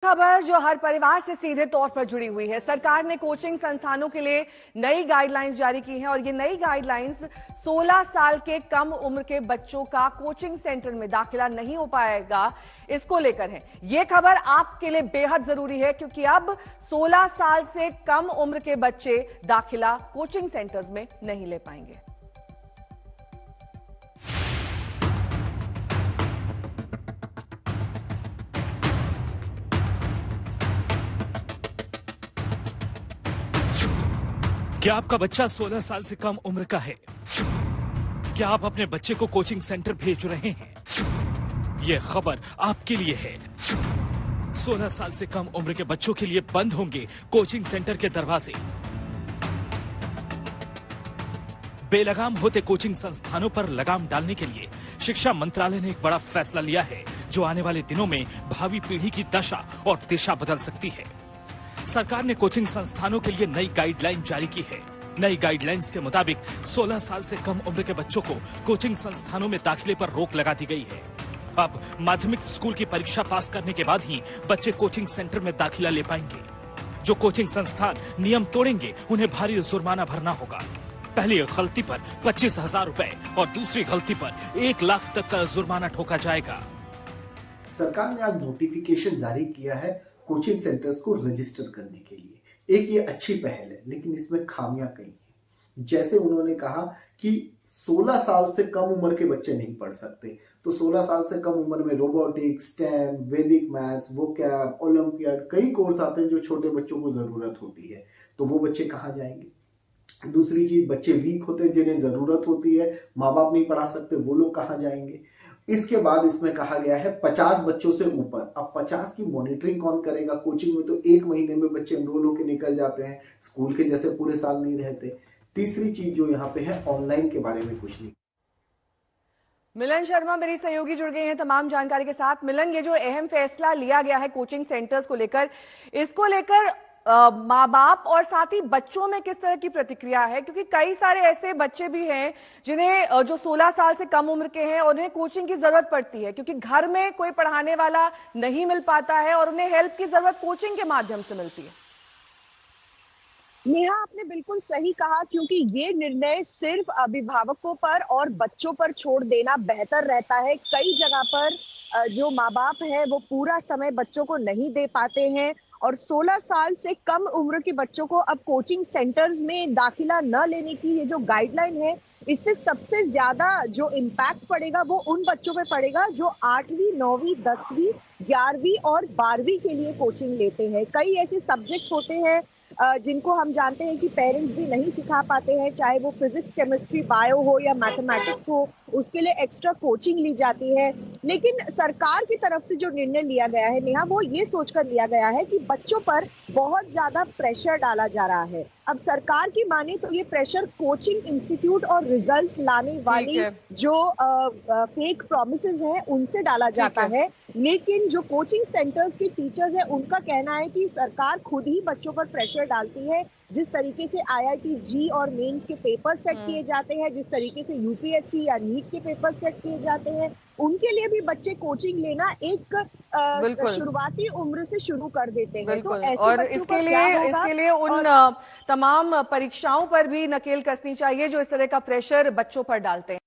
खबर जो हर परिवार से सीधे तौर पर जुड़ी हुई है। सरकार ने कोचिंग संस्थानों के लिए नई गाइडलाइंस जारी की हैं और ये नई गाइडलाइंस 16 साल के कम उम्र के बच्चों का कोचिंग सेंटर में दाखिला नहीं हो पाएगा, इसको लेकर है। ये खबर आपके लिए बेहद जरूरी है क्योंकि अब 16 साल से कम उम्र के बच्चे दाखिला कोचिंग सेंटर्स में नहीं ले पाएंगे। क्या आपका बच्चा 16 साल से कम उम्र का है? क्या आप अपने बच्चे को कोचिंग सेंटर भेज रहे हैं? यह खबर आपके लिए है। 16 साल से कम उम्र के बच्चों के लिए बंद होंगे कोचिंग सेंटर के दरवाजे। बेलगाम होते कोचिंग संस्थानों पर लगाम डालने के लिए शिक्षा मंत्रालय ने एक बड़ा फैसला लिया है जो आने वाले दिनों में भावी पीढ़ी की दशा और दिशा बदल सकती है। सरकार ने कोचिंग संस्थानों के लिए नई गाइडलाइन जारी की है। नई गाइडलाइंस के मुताबिक 16 साल से कम उम्र के बच्चों को कोचिंग संस्थानों में दाखिले पर रोक लगा दी गई है। अब माध्यमिक स्कूल की परीक्षा पास करने के बाद ही बच्चे कोचिंग सेंटर में दाखिला ले पाएंगे। जो कोचिंग संस्थान नियम तोड़ेंगे उन्हें भारी जुर्माना भरना होगा। पहली गलती पर 25,000 रुपए और दूसरी गलती पर 1 लाख तक का जुर्माना ठोका जाएगा। सरकार ने आज नोटिफिकेशन जारी किया है कोचिंग सेंटर्स को रजिस्टर करने के लिए। एक ये अच्छी पहल है, लेकिन इसमें खामियां कई हैं। जैसे उन्होंने कहा कि 16 साल से कम उम्र के बच्चे नहीं पढ़ सकते, तो 16 साल से कम उम्र में रोबोटिक्स, स्टेम, वैदिक मैथ्स, वोकैब, ओलंपियाड, कई कोर्स आते हैं जो छोटे बच्चों को जरूरत होती है, तो वो बच्चे कहाँ जाएंगे। दूसरी चीज, बच्चे वीक होते हैं जिन्हें जरूरत होती है, माँ बाप नहीं पढ़ा सकते, वो लोग कहाँ जाएंगे। इसके बाद इसमें कहा गया है 50 बच्चों से ऊपर। अब 50 की मॉनिटरिंग कौन करेगा। कोचिंग में तो 1 महीने में बच्चे एनरोल होकर निकल जाते हैं, स्कूल के जैसे पूरे साल नहीं रहते। तीसरी चीज जो यहाँ पे है, ऑनलाइन के बारे में कुछ नहीं। मिलन शर्मा मेरी सहयोगी जुड़ गए हैं तमाम जानकारी के साथ। मिलन, ये जो अहम फैसला लिया गया है कोचिंग सेंटर्स को लेकर, इसको लेकर माँ बाप और साथ ही बच्चों में किस तरह की प्रतिक्रिया है? क्योंकि कई सारे ऐसे बच्चे भी हैं जिन्हें जो 16 साल से कम उम्र के हैं और उन्हें कोचिंग की जरूरत पड़ती है क्योंकि घर में कोई पढ़ाने वाला नहीं मिल पाता है और उन्हें हेल्प की जरूरत कोचिंग के माध्यम से मिलती है। नेहा, आपने बिल्कुल सही कहा क्योंकि ये निर्णय सिर्फ अभिभावकों पर और बच्चों पर छोड़ देना बेहतर रहता है। कई जगह पर जो माँ बाप है वो पूरा समय बच्चों को नहीं दे पाते हैं और 16 साल से कम उम्र के बच्चों को अब कोचिंग सेंटर्स में दाखिला न लेने की ये जो गाइडलाइन है, इससे सबसे ज्यादा जो इम्पैक्ट पड़ेगा वो उन बच्चों पे पड़ेगा जो 8वीं, 9वीं, 10वीं, 11वीं और 12वीं के लिए कोचिंग लेते हैं। कई ऐसे सब्जेक्ट्स होते हैं जिनको हम जानते हैं कि पेरेंट्स भी नहीं सिखा पाते हैं, चाहे वो फिजिक्स, केमिस्ट्री, बायो हो या मैथमेटिक्स हो, उसके लिए एक्स्ट्रा कोचिंग ली जाती है। लेकिन सरकार की तरफ से जो निर्णय लिया गया है नेहा, वो ये सोचकर लिया गया है कि बच्चों पर बहुत ज्यादा प्रेशर डाला जा रहा है। अब सरकार की माने तो ये प्रेशर कोचिंग इंस्टीट्यूट और रिजल्ट लाने वाली जो फेक प्रोमिसेस हैं उनसे डाला जाता है। लेकिन जो कोचिंग सेंटर्स के टीचर्स हैं उनका कहना है कि सरकार खुद ही बच्चों पर प्रेशर डालती है। जिस तरीके से IIT जी और मेंस के पेपर सेट किए जाते हैं, जिस तरीके से UPSC या नीट के पेपर सेट किए जाते हैं, उनके लिए भी बच्चे कोचिंग लेना एक शुरुआती उम्र से शुरू कर देते हैं। तो ऐसे और इसके लिए उन तमाम परीक्षाओं पर भी नकेल कसनी चाहिए जो इस तरह का प्रेशर बच्चों पर डालते हैं।